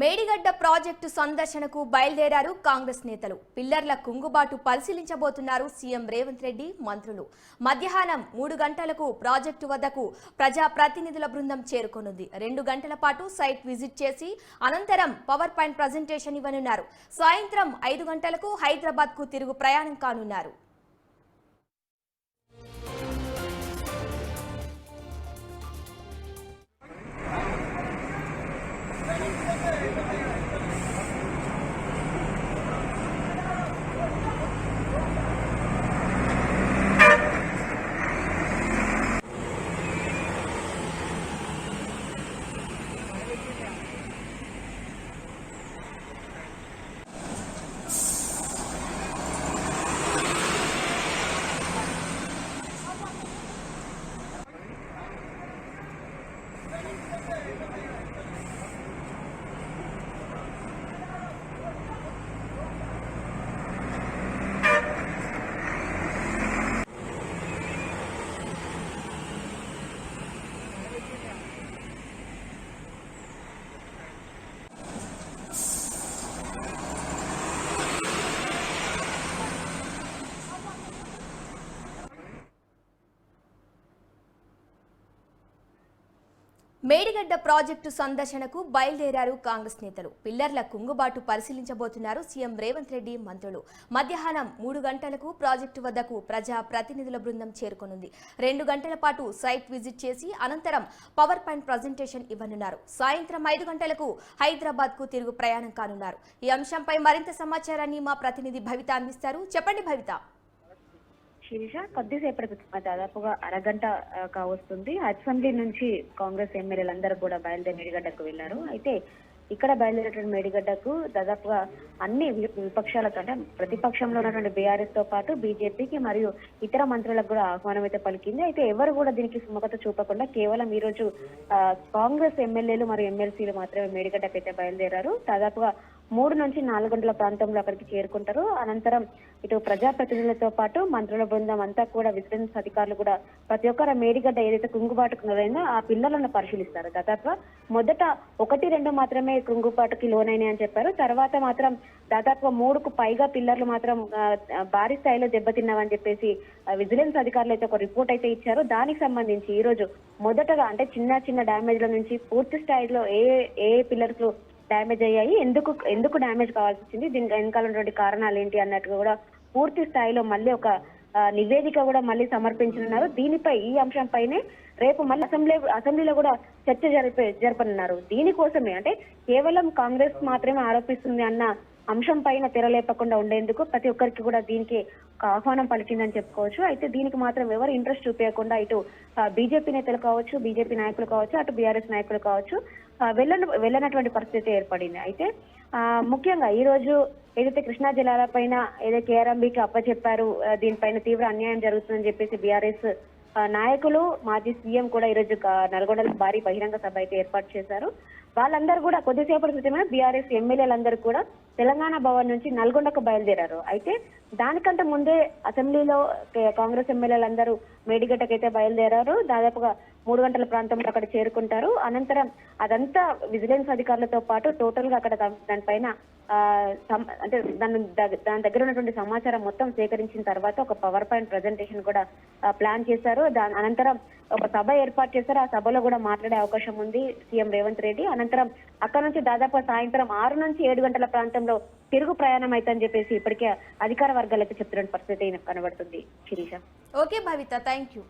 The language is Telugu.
మేడిగడ్డ ప్రాజెక్టు సందర్శనకు బయలుదేరారు కాంగ్రెస్ నేతలు. పిల్లర్ల కుంగుబాటు పరిశీలించబోతున్నారు సీఎం రేవంత్ రెడ్డి, మంత్రులు. మధ్యాహ్నం 3 గంటలకు ప్రాజెక్టు వద్దకు ప్రజా ప్రతినిధుల బృందం చేరుకోనుంది. 2 గంటల పాటు సైట్ విజిట్ చేసి అనంతరం పవర్ పాయింట్ ప్రజెంటేషన్ ఇవ్వనున్నారు. సాయంత్రం 5 గంటలకు హైదరాబాద్ కు తిరుగు ప్రయాణం కానున్నారు. మేడిగడ్డ ప్రాజెక్టు సందర్శనకు బయలుదేరారు కాంగ్రెస్ నేతలు. పిల్లర్ల కుంగుబాటు పరిశీలించబోతున్నారు సీఎం రేవంత్ రెడ్డి, మంత్రులు. మధ్యాహ్నం 3 గంటలకు ప్రాజెక్టు వద్దకు ప్రజా ప్రతినిధుల బృందం చేరుకోనుంది. 2 గంటల పాటు సైట్ విజిట్ చేసి అనంతరం పవర్ పాయింట్ ప్రజెంటేషన్ ఇవ్వనున్నారు. సాయంత్రం 5 గంటలకు హైదరాబాద్ కు తిరుగు ప్రయాణం కానున్నారు. ఈ అంశంపై మరింత సమాచారాన్ని మా ప్రతినిధి భవిత అందిస్తారు. చెప్పండి భవిత. శిరీష, కొద్దిసేపటి క్రితం దాదాపుగా అరగంట కావస్తుంది. అసెంబ్లీ నుంచి కాంగ్రెస్ ఎమ్మెల్యేలందరూ కూడా బయలుదేరి మేడిగడ్డకు వెళ్లారు. అయితే ఇక్కడ బయలుదేరేటువంటి మేడిగడ్డకు దాదాపుగా అన్ని విపక్షాలతో అంటే ప్రతిపక్షంలో ఉన్నటువంటి బీఆర్ఎస్ తో పాటు బీజేపీకి మరియు ఇతర మంత్రులకు కూడా ఆహ్వానం అయితే పలికింది. అయితే ఎవరు కూడా దీనికి సుముఖత చూపకుండా కేవలం ఈ రోజు కాంగ్రెస్ ఎమ్మెల్యేలు మరియు ఎమ్మెల్సీలు మాత్రమే మేడిగడ్డకు అయితే బయలుదేరారు. దాదాపుగా 3 నుంచి 4 గంటల ప్రాంతంలో అక్కడికి చేరుకుంటారు. అనంతరం ఇటు ప్రజాప్రతినిధులతో పాటు మంత్రుల బృందం అంతా కూడా విజిలెన్స్ అధికారులు కూడా ప్రతి ఒక్కరు మేడిగడ్డ ఏదైతే కుంగుబాటుకు లోనైందో ఆ పిల్లలను పరిశీలిస్తారు. దాదాపుగా మొదట 1-2 మాత్రమే కుంగుబాటుకి లోనైనాయి అని చెప్పారు. తర్వాత మాత్రం దాదాపుగా 3కు పైగా పిల్లర్లు మాత్రం భారీ స్థాయిలో దెబ్బతిన్నామని చెప్పేసి విజిలెన్స్ అధికారులు అయితే ఒక రిపోర్ట్ అయితే ఇచ్చారు. దానికి సంబంధించి ఈ రోజు మొదటగా అంటే చిన్న డ్యామేజ్ల నుంచి పూర్తి స్థాయిలో ఏ పిల్లర్స్ డ్యామేజ్ అయ్యాయి, ఎందుకు డ్యామేజ్ కావాల్సి వచ్చింది, దీనికి వెనకాల ఉన్నటువంటి కారణాలు ఏంటి అన్నట్టుగా కూడా పూర్తి స్థాయిలో మళ్ళీ ఒక నివేదిక కూడా మళ్ళీ సమర్పించనున్నారు. దీనిపై ఈ అంశంపైనే రేపు మళ్ళీ అసెంబ్లీలో కూడా చర్చ జరపనున్నారు. దీనికోసమే అంటే కేవలం కాంగ్రెస్ మాత్రమే ఆరోపిస్తుంది అన్న అంశం పైన తెరలేపకుండా ఉండేందుకు ప్రతి ఒక్కరికి కూడా దీనికి ఒక ఆహ్వానం పలికిందని చెప్పుకోవచ్చు. అయితే దీనికి మాత్రం ఎవరు ఇంట్రెస్ట్ చూపించకుండా ఇటు బీజేపీ నేతలు కావచ్చు, బీజేపీ నాయకులు కావచ్చు, అటు బీఆర్ఎస్ నాయకులు కావచ్చు వెళ్ళనటువంటి పరిస్థితి ఏర్పడింది. అయితే ముఖ్యంగా ఈ రోజు ఏదైతే కృష్ణా జలాల పైన ఏదైతే కేఆర్ఎంబీకి అప్పచెప్పారు, దీనిపైన తీవ్ర అన్యాయం జరుగుతుందని చెప్పేసి బీఆర్ఎస్ నాయకులు, మాజీ సీఎం కూడా ఈ రోజు నల్గొండలో భారీ బహిరంగ సభ అయితే ఏర్పాటు చేశారు. వాళ్ళందరూ కూడా కొద్దిసేపటి క్రితమే బీఆర్ఎస్ ఎమ్మెల్యేలందరూ కూడా తెలంగాణ భవన్ నుంచి నల్గొండకు బయలుదేరారు. అయితే దానికంటే ముందే అసెంబ్లీలో కాంగ్రెస్ ఎమ్మెల్యేలందరూ మేడిగడ్డకైతే బయలుదేరారు. దాదాపుగా 3 గంటల ప్రాంతంలో అక్కడ చేరుకుంటారు. అనంతరం అదంతా విజిలెన్స్ అధికారులతో పాటు టోటల్ గా అక్కడ దానిపైన అంటే దాని దగ్గర ఉన్నటువంటి సమాచారం మొత్తం సేకరించిన తర్వాత ఒక పవర్ పాయింట్ ప్రజెంటేషన్ కూడా ప్లాన్ చేశారు. దాని అనంతరం ఒక సభ ఏర్పాటు చేశారు. ఆ సభలో కూడా మాట్లాడే అవకాశం ఉంది సీఎం రేవంత్ రెడ్డి. అనంతరం అక్కడ నుంచి దాదాపు సాయంత్రం 6 నుంచి 7 గంటల ప్రాంతంలో తిరుగు ప్రయాణం అయితని చెప్పేసి ఇప్పటికే అధికార వర్గాలైతే చెప్తున్న పరిస్థితి కనబడుతుంది. Sirisha. Okay Bhavitha, thank you.